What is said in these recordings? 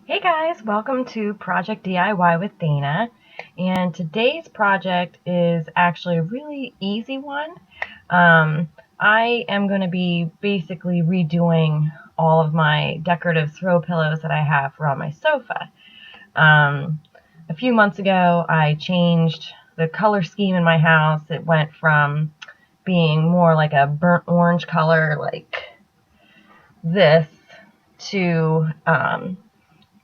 Hey guys, welcome to Project DIY with Dana. And today's project is actually a really easy one. I am going to be basically redoing all of my decorative throw pillows that I have around my sofa. A few months ago, I changed the color scheme in my house. It went from being more like a burnt orange color like this to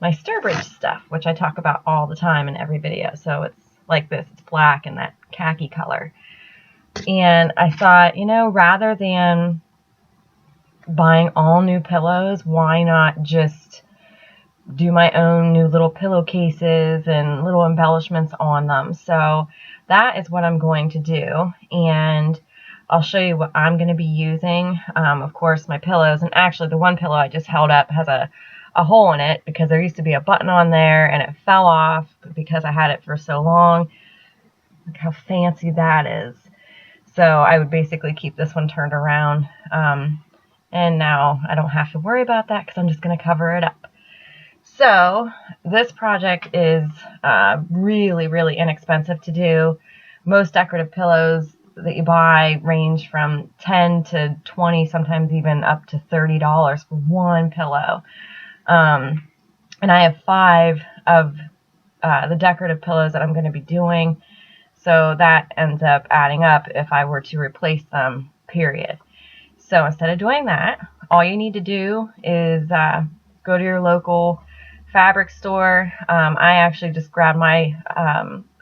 my Sturbridge stuff, which I talk about all the time in every video. So it's like this, it's black and that khaki color. And I thought, rather than buying all new pillows, why not just do my own new little pillowcases and little embellishments on them? So that is what I'm going to do. And I'll show you what I'm going to be using. Of course, my pillows, and actually the one pillow I just held up has a hole in it because there used to be a button on there and it fell off because I had it for so long. Look how fancy that is. So I would basically keep this one turned around. And now I don't have to worry about that because I'm just going to cover it up. So this project is really, really inexpensive to do. Most decorative pillows that you buy range from $10 to $20, sometimes even up to $30 for one pillow. And I have 5 of the decorative pillows that I'm going to be doing. So that ends up adding up if I were to replace them, period. So instead of doing that, all you need to do is go to your local fabric store. I actually just grabbed my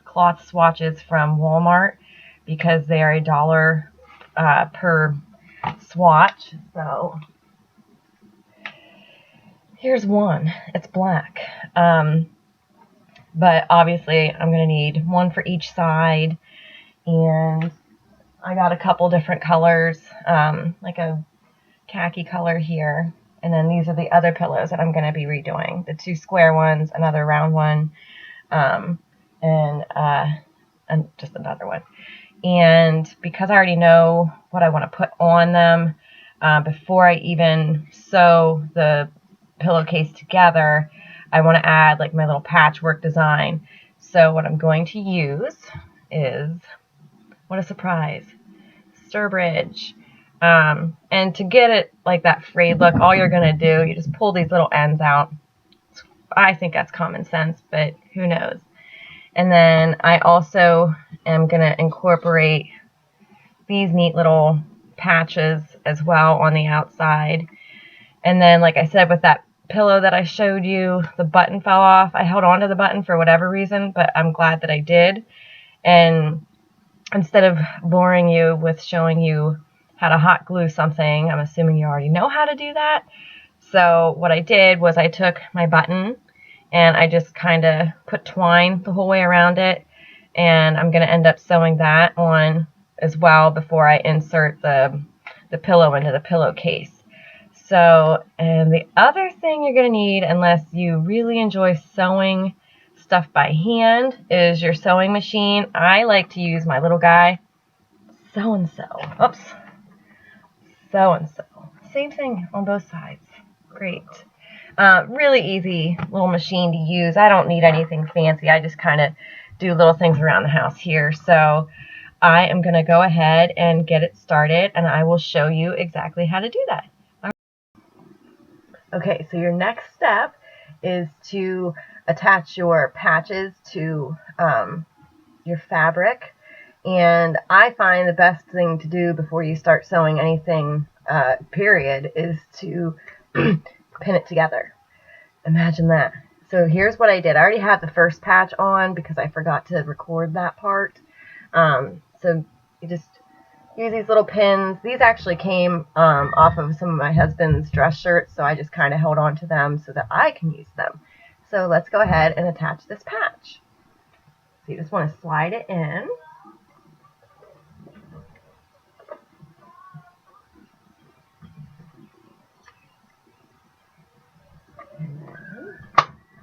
cloth swatches from Walmart because they are $1 per swatch. So here's one. It's black. But obviously I'm going to need one for each side. And I got a couple different colors, like a khaki color here. And then these are the other pillows that I'm going to be redoing. The 2 square ones, another round one, and just another one. And because I already know what I want to put on them, before I even sew the pillowcase together, I want to add like my little patchwork design. So what I'm going to use is, what a surprise, Sturbridge. And to get it like that frayed look, all you're going to do, you just pull these little ends out. I think that's common sense, but who knows. And then I also am going to incorporate these neat little patches as well on the outside. And then, like I said, with that pillow that I showed you, the button fell off. I held on to the button for whatever reason, but I'm glad that I did. And instead of boring you with showing you how to hot glue something, I'm assuming you already know how to do that. So what I did was I took my button and I just kind of put twine the whole way around it, and I'm going to end up sewing that on as well before I insert the pillow into the pillowcase. So, and the other thing you're going to need, unless you really enjoy sewing stuff by hand, is your sewing machine. I like to use my little guy, so-and-so. Oops. So-and-so. Same thing on both sides. Great. Really easy little machine to use. I don't need anything fancy. I just kind of do little things around the house here. So I am going to go ahead and get it started, and I will show you exactly how to do that. Okay, so your next step is to attach your patches to your fabric. And I find the best thing to do before you start sewing anything, period, is to pin it together. Imagine that. So here's what I did. I already had the first patch on because I forgot to record that part. So you just use these little pins. These actually came off of some of my husband's dress shirts, so I just kind of held on to them so that I can use them. So let's go ahead and attach this patch. So you just want to slide it in.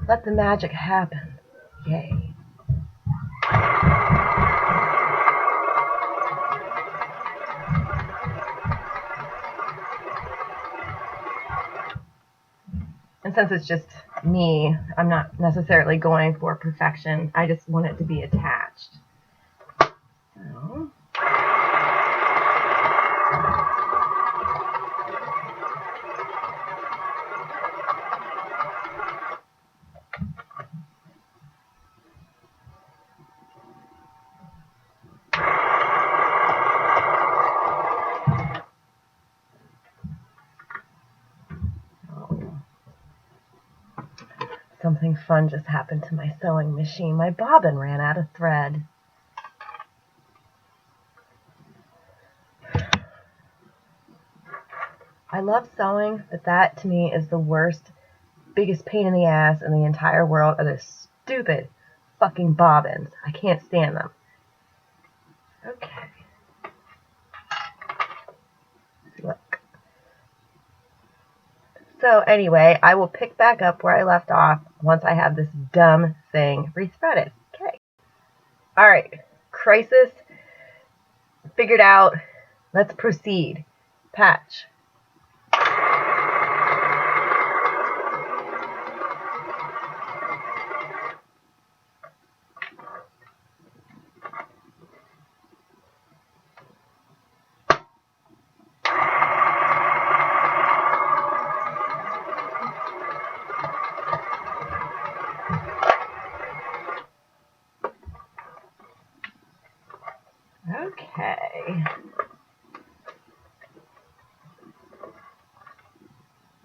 Let the magic happen. Yay. And since it's just me, I'm not necessarily going for perfection. I just want it to be attached. So. Something fun just happened to my sewing machine. My bobbin ran out of thread. I love sewing, but that to me is the worst, biggest pain in the ass in the entire world are the stupid fucking bobbins. I can't stand them. Okay. Look. So anyway, I will pick back up where I left off once I have this dumb thing rethreaded. Okay. Alright. Crisis figured out. Let's proceed. Patch. Okay.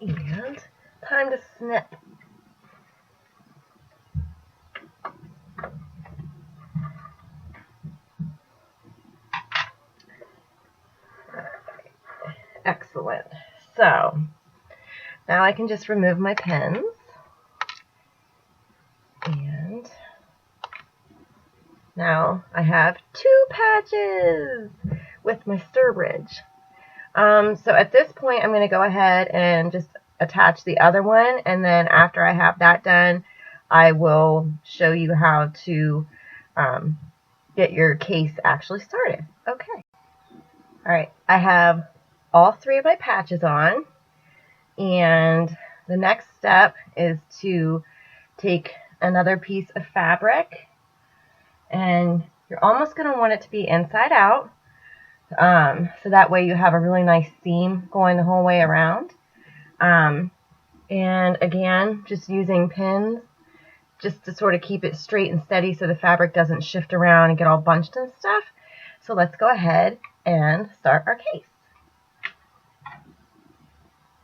And time to snip. Excellent. So now I can just remove my pins. And now I have 2 patches with my Sturbridge. So at this point, I'm going to go ahead and just attach the other one. And then after I have that done, I will show you how to get your case actually started. Okay. All right. I have all 3 of my patches on. And the next step is to take another piece of fabric. And you're almost going to want it to be inside out. So that way you have a really nice seam going the whole way around. And again, just using pins just to sort of keep it straight and steady so the fabric doesn't shift around and get all bunched and stuff. So let's go ahead and start our case.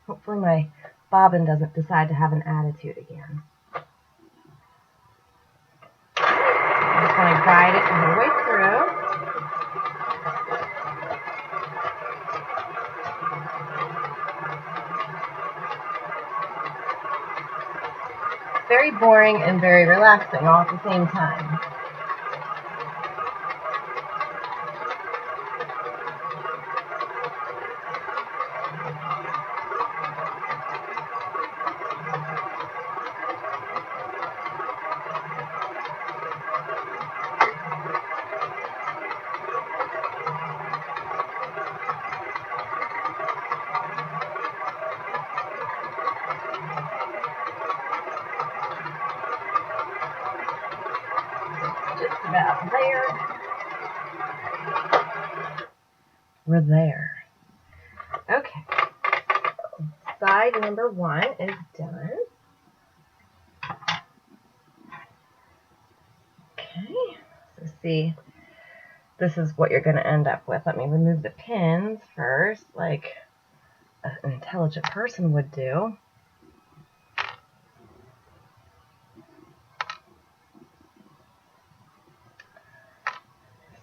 Hopefully my bobbin doesn't decide to have an attitude again. I'm just going to guide it the whole way through. Very boring and very relaxing all at the same time. Just about there. We're there. Okay. Side number 1 is done. Okay. So see, this is what you're going to end up with. Let me remove the pins first, like an intelligent person would do.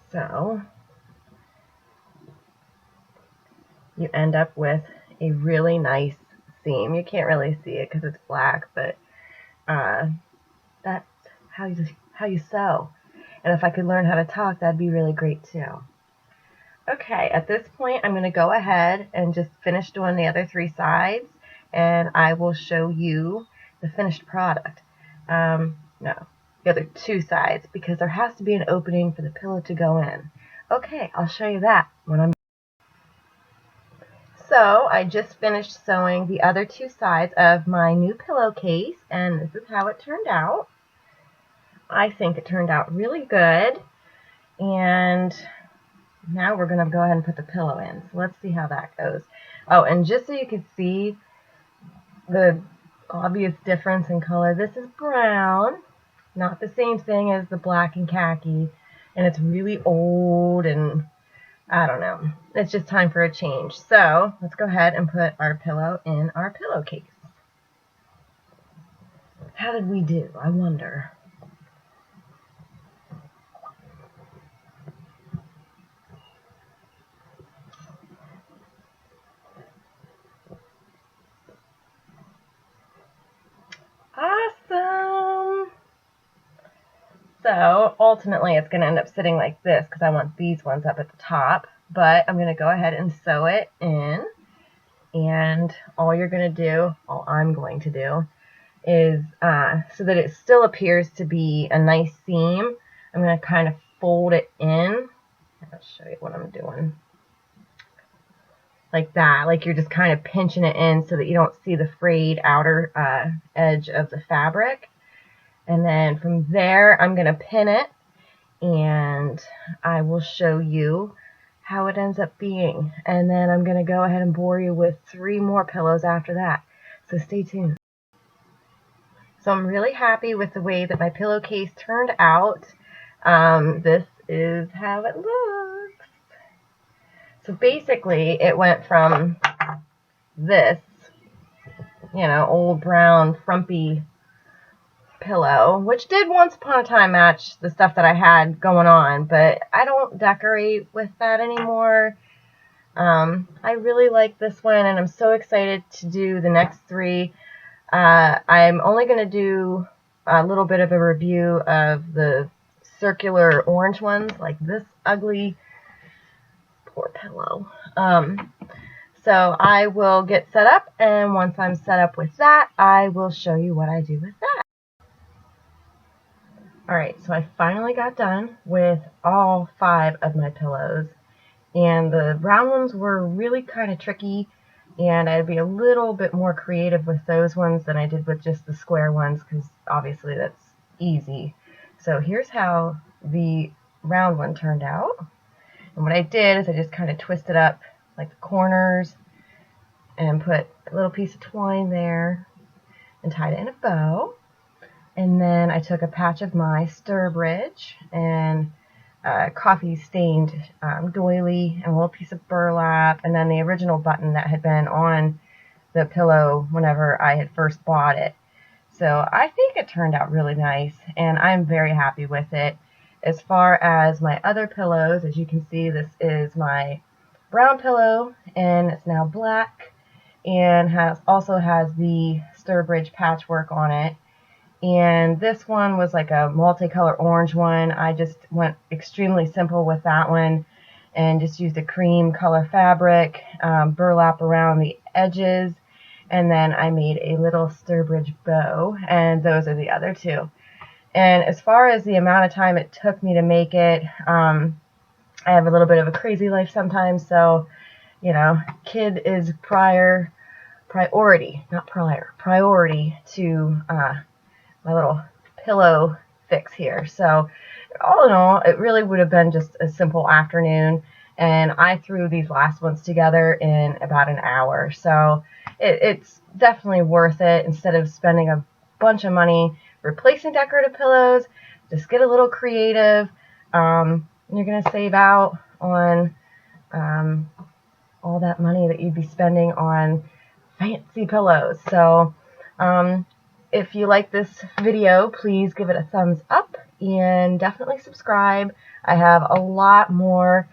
So you end up with a really nice seam. You can't really see it because it's black, but that's how you sew. And if I could learn how to talk, that'd be really great too. Okay, at this point, I'm going to go ahead and just finish doing the other 3 sides, and I will show you the finished product. No, the other 2 sides, because there has to be an opening for the pillow to go in. Okay, I'll show you that when I'm... So, So I just finished sewing the other two sides of my new pillowcase, and this is how it turned out. I think it turned out really good, and now we're going to go ahead and put the pillow in. So let's see how that goes. Oh, and just so you can see the obvious difference in color, this is brown, not the same thing as the black and khaki, and it's really old, and I don't know. It's just time for a change. So let's go ahead and put our pillow in our pillowcase. How did we do? I wonder. Awesome! So ultimately it's going to end up sitting like this because I want these ones up at the top. But I'm going to go ahead and sew it in. And all I'm going to do is, so that it still appears to be a nice seam, I'm going to kind of fold it in. I'll show you what I'm doing. Like that, like you're just kind of pinching it in so that you don't see the frayed outer edge of the fabric. And then from there, I'm going to pin it, and I will show you how it ends up being. And then I'm going to go ahead and bore you with 3 more pillows after that. So stay tuned. So I'm really happy with the way that my pillowcase turned out. This is how it looks. So basically, it went from this, old brown frumpy pillow, which did once upon a time match the stuff that I had going on, but I don't decorate with that anymore. I really like this one, and I'm so excited to do the next 3. I'm only going to do a little bit of a review of the circular orange ones, like this ugly poor pillow. So I will get set up, and once I'm set up with that, I will show you what I do with that. Alright, so I finally got done with all 5 of my pillows, and the round ones were really kind of tricky, and I'd be a little bit more creative with those ones than I did with just the square ones, because obviously that's easy. So here's how the round one turned out. And what I did is I just kind of twisted up like the corners and put a little piece of twine there and tied it in a bow. And then I took a patch of my Sturbridge and coffee stained doily and a little piece of burlap, and then the original button that had been on the pillow whenever I had first bought it. So I think it turned out really nice, and I'm very happy with it. As far as my other pillows, as you can see, this is my brown pillow, and it's now black, and also has the Sturbridge patchwork on it. And this one was like a multicolor orange one. I just went extremely simple with that one and just used a cream color fabric, burlap around the edges, and then I made a little Sturbridge bow, and those are the other 2. And as far as the amount of time it took me to make it, I have a little bit of a crazy life sometimes, so, kid is priority to my little pillow fix here. So all in all, it really would have been just a simple afternoon, and I threw these last ones together in about an hour. So it's definitely worth it. Instead of spending a bunch of money replacing decorative pillows, just get a little creative. You're going to save out on all that money that you'd be spending on fancy pillows. So if you like this video, please give it a thumbs up and definitely subscribe. I have a lot more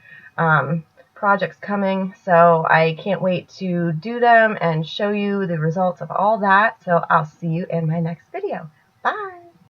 projects coming, so I can't wait to do them and show you the results of all that. So I'll see you in my next video. Bye!